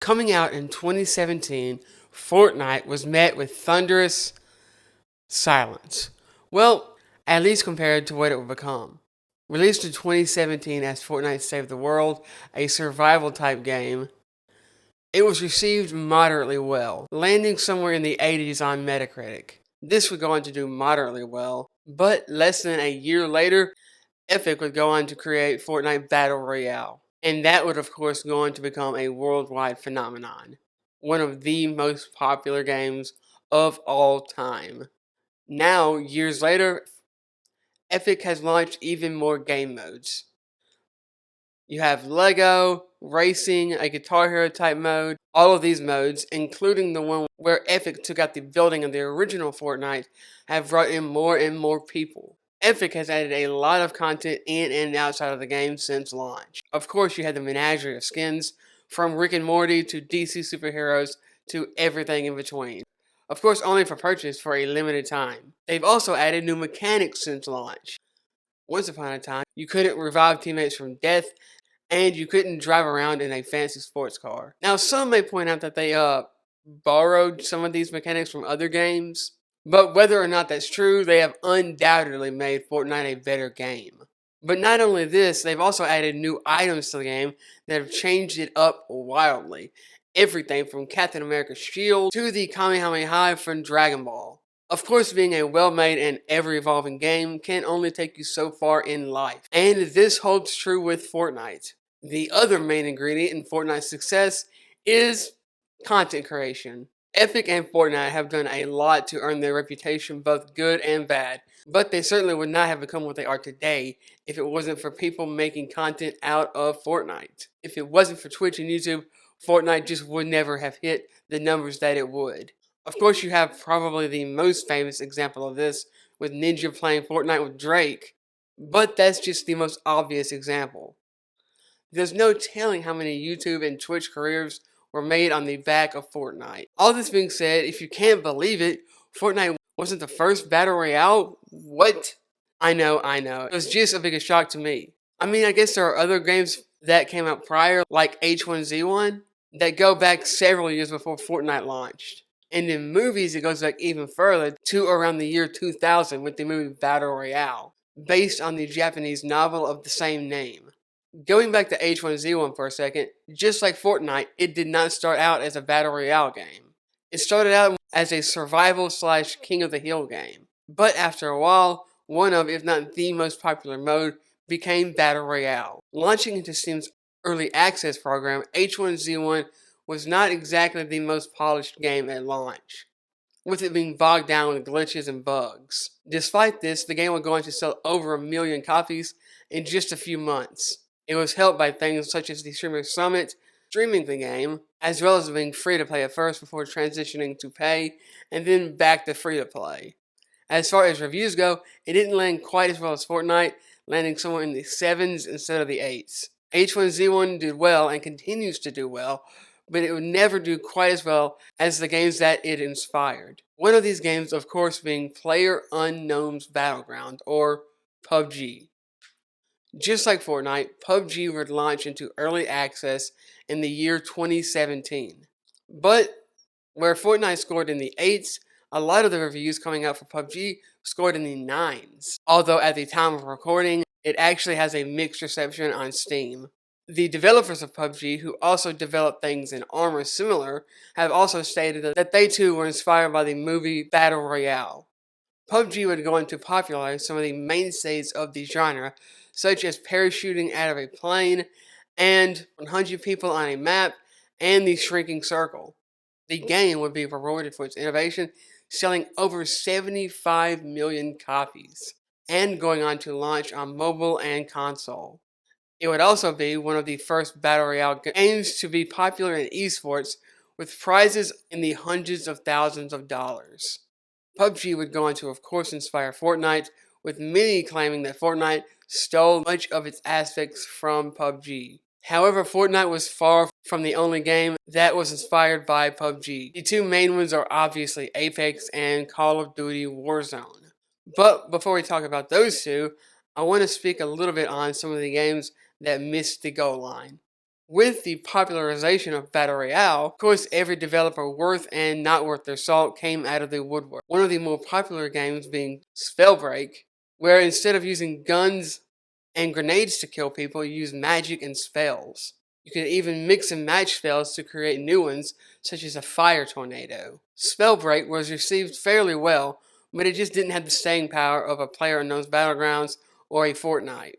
Coming out in 2017, Fortnite was met with thunderous silence. Well, at least compared to what it would become. Released in 2017 as Fortnite Saved the World, a survival type game, it was received moderately well, landing somewhere in the 80s on Metacritic. This would go on to do moderately well, but less than a year later, Epic would go on to create Fortnite Battle Royale. And that would, of course, go on to become a worldwide phenomenon. One of the most popular games of all time. Now, years later, Epic has launched even more game modes. You have Lego, Racing, a Guitar Hero type mode. All of these modes, including the one where Epic took out the building of the original Fortnite, have brought in more and more people. Epic has added a lot of content in and outside of the game since launch. Of course, you had the menagerie of skins, from Rick and Morty to DC superheroes to everything in between. Of course, only for purchase for a limited time. They've also added new mechanics since launch. Once upon a time, you couldn't revive teammates from death, and you couldn't drive around in a fancy sports car. Now, some may point out that they borrowed some of these mechanics from other games, but whether or not that's true, they have undoubtedly made Fortnite a better game. But not only this, they've also added new items to the game that have changed it up wildly. Everything from Captain America's shield to the Kamehameha from Dragon Ball. Of course, being a well-made and ever-evolving game can only take you so far in life. And this holds true with Fortnite. The other main ingredient in Fortnite's success is content creation. Epic and Fortnite have done a lot to earn their reputation, both good and bad, but they certainly would not have become what they are today if it wasn't for people making content out of Fortnite. If it wasn't for Twitch and YouTube, Fortnite just would never have hit the numbers that it would. Of course, you have probably the most famous example of this with Ninja playing Fortnite with Drake, but that's just the most obvious example. There's no telling how many YouTube and Twitch careers were made on the back of Fortnite. All this being said, if you can't believe it, Fortnite wasn't the first Battle Royale? What? I know. It was just a big shock to me. I mean, I guess there are other games that came out prior, like H1Z1, that go back several years before Fortnite launched. And in movies, it goes back even further to around the year 2000 with the movie Battle Royale, based on the Japanese novel of the same name. Going back to H1Z1 for a second, just like Fortnite, it did not start out as a Battle Royale game. It started out as a survival / King of the Hill game. But after a while, one of, if not the most popular mode, became Battle Royale. Launching into Steam's early access program, H1Z1 was not exactly the most polished game at launch, with it being bogged down with glitches and bugs. Despite this, the game would go on to sell over 1 million copies in just a few months. It was helped by things such as the Streamer Summit streaming the game, as well as being free to play at first before transitioning to pay, and then back to free to play. As far as reviews go, it didn't land quite as well as Fortnite, landing somewhere in the 7s instead of the 8s. H1Z1 did well and continues to do well, but it would never do quite as well as the games that it inspired. One of these games, of course, being PlayerUnknown's Battleground, or PUBG. Just like Fortnite, PUBG would launch into early access in the year 2017. But where Fortnite scored in the 8s, a lot of the reviews coming out for PUBG scored in the 9s. Although at the time of recording, it actually has a mixed reception on Steam. The developers of PUBG, who also developed things in Armor similar, have also stated that they too were inspired by the movie Battle Royale. PUBG would go on to popularize some of the mainstays of the genre, such as parachuting out of a plane, and 100 people on a map, and the shrinking circle. The game would be rewarded for its innovation, selling over 75 million copies, and going on to launch on mobile and console. It would also be one of the first Battle Royale games to be popular in esports, with prizes in the hundreds of thousands of dollars. PUBG would go on to, of course, inspire Fortnite, with many claiming that Fortnite stole much of its aspects from PUBG. However, Fortnite was far from the only game that was inspired by PUBG. The two main ones are obviously Apex and Call of Duty Warzone. But before we talk about those two, I want to speak a little bit on some of the games that missed the goal line. With the popularization of Battle Royale, of course, every developer worth and not worth their salt came out of the woodwork. One of the more popular games being Spellbreak, where instead of using guns and grenades to kill people, you use magic and spells. You can even mix and match spells to create new ones, such as a fire tornado. Spellbreak was received fairly well, but it just didn't have the staying power of a PlayerUnknown's Battlegrounds or a Fortnite.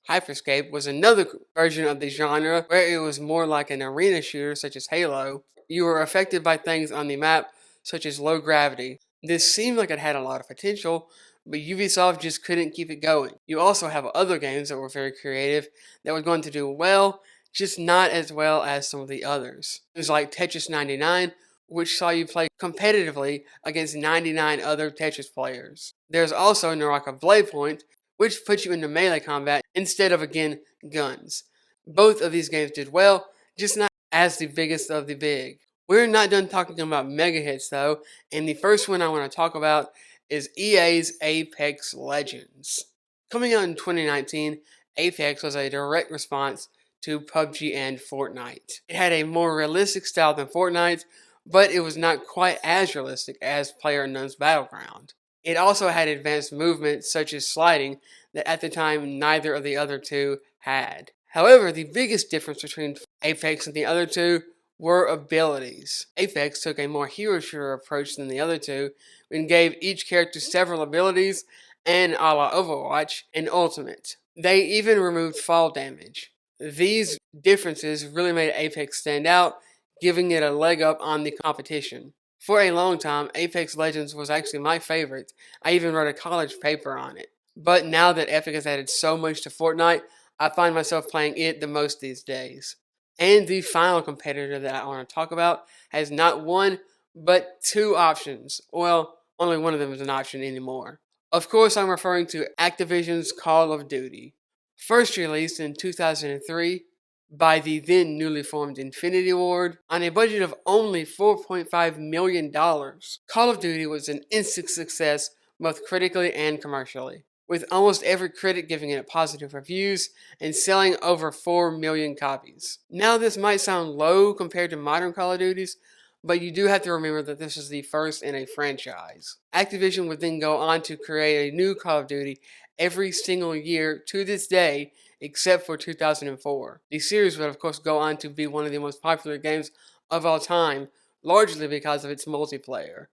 Hyperscape was another version of the genre where it was more like an arena shooter such as Halo. You were affected by things on the map such as low gravity. This seemed like it had a lot of potential, but Ubisoft just couldn't keep it going. You also have other games that were very creative that were going to do well, just not as well as some of the others. It was like Tetris 99, which saw you play competitively against 99 other Tetris players. There's also Naraka Bladepoint, which puts you into melee combat instead of, again, guns. Both of these games did well, just not as the biggest of the big. We're not done talking about mega hits though, and the first one I want to talk about is EA's Apex Legends. Coming out in 2019, Apex was a direct response to PUBG and Fortnite. It had a more realistic style than Fortnite, but it was not quite as realistic as PlayerUnknown's Battleground. It also had advanced movement such as sliding that at the time neither of the other two had. However, the biggest difference between Apex and the other two were abilities. Apex took a more hero shooter approach than the other two and gave each character several abilities and, a la Overwatch, an ultimate. They even removed fall damage. These differences really made Apex stand out, giving it a leg up on the competition. For a long time, Apex Legends was actually my favorite. I even wrote a college paper on it. But now that Epic has added so much to Fortnite, I find myself playing it the most these days. And the final competitor that I want to talk about has not one, but two options. Well, only one of them is an option anymore. Of course, I'm referring to Activision's Call of Duty. First released in 2003 by the then newly formed Infinity Ward on a budget of only $4.5 million, Call of Duty was an instant success both critically and commercially, with almost every critic giving it positive reviews and selling over 4 million copies. Now, this might sound low compared to modern Call of Duties, but you do have to remember that this is the first in a franchise. Activision would then go on to create a new Call of Duty every single year to this day, except for 2004. The series would, of course, go on to be one of the most popular games of all time, largely because of its multiplayer.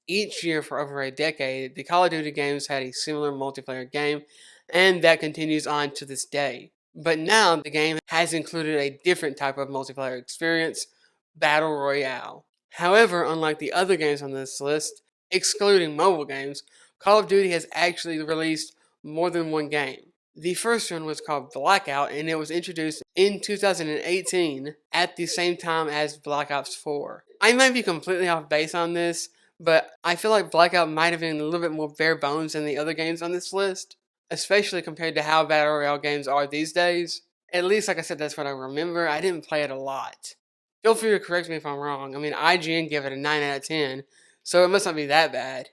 Each year for over a decade, the Call of Duty games had a similar multiplayer game, and that continues on to this day. But now the game has included a different type of multiplayer experience, Battle Royale. However, unlike the other games on this list, excluding mobile games, Call of Duty has actually released more than one game. The first one was called Blackout, and it was introduced in 2018 at the same time as Black Ops 4. I might be completely off base on this, but I feel like Blackout might have been a little bit more bare bones than the other games on this list, especially compared to how Battle Royale games are these days. At least, like I said, that's what I remember. I didn't play it a lot. Feel free to correct me if I'm wrong. I mean, IGN gave it a 9 out of 10, so it must not be that bad.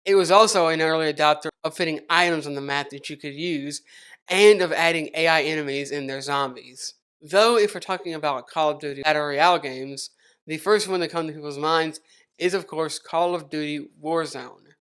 It was also an early adopter of putting items on the map that you could use, and of adding AI enemies in their zombies. Though, if we're talking about Call of Duty Battle Royale games, the first one that comes to people's minds is, of course, Call of Duty Warzone.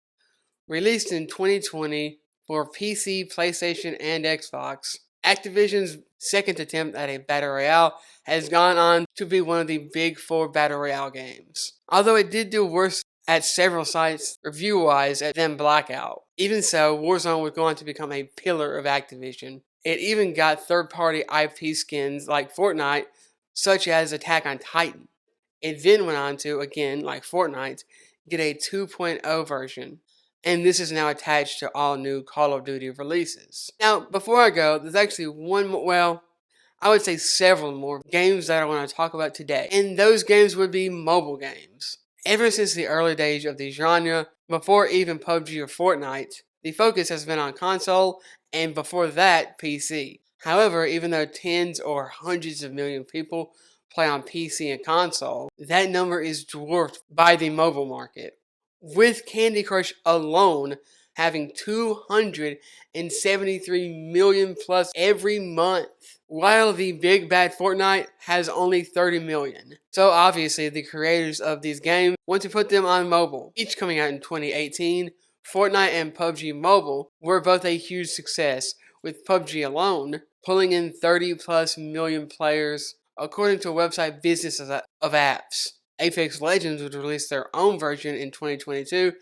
Released in 2020 for PC, PlayStation, and Xbox, Activision's second attempt at a Battle Royale has gone on to be one of the big four Battle Royale games. Although it did do worse at several sites review-wise than Blackout. Even so, Warzone would go on to become a pillar of Activision. It even got third-party IP skins like Fortnite, such as Attack on Titan. It then went on to, again, like Fortnite, get a 2.0 version. And this is now attached to all new Call of Duty releases. Now, before I go, there's actually one more, well, I would say several more games that I want to talk about today. And those games would be mobile games. Ever since the early days of the genre, before even PUBG or Fortnite, the focus has been on console, and before that, PC. However, even though tens or hundreds of million people play on PC and console, that number is dwarfed by the mobile market, with Candy Crush alone having 273 million plus every month. while the big bad Fortnite has only 30 million. So obviously the creators of these games want to put them on mobile. Each coming out in 2018, Fortnite and PUBG Mobile were both a huge success, with PUBG alone pulling in 30 plus million players, according to a website Business of Apps. Apex Legends would release their own version in 2022,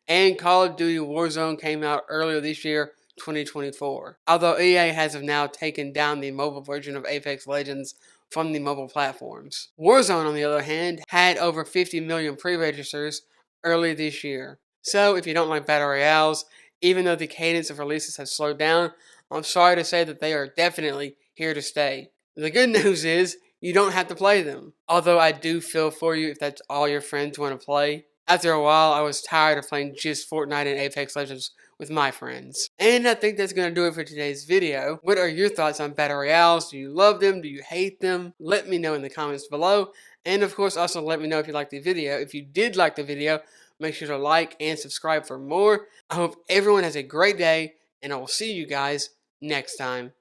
and Call of Duty Warzone came out earlier this year, 2024. Although EA has now taken down the mobile version of Apex Legends from the mobile platforms. Warzone, on the other hand, had over 50 million pre-registers early this year. So if you don't like battle royales, even though the cadence of releases has slowed down, I'm sorry to say that they are definitely here to stay. The good news is you don't have to play them. Although I do feel for you if that's all your friends want to play. After a while, I was tired of playing just Fortnite and Apex Legends with my friends. And I think that's going to do it for today's video. What are your thoughts on battle royales? Do you love them? Do you hate them? Let me know in the comments below. And of course, also let me know if you liked the video. If you did like the video, make sure to like and subscribe for more. I hope everyone has a great day, and I will see you guys next time.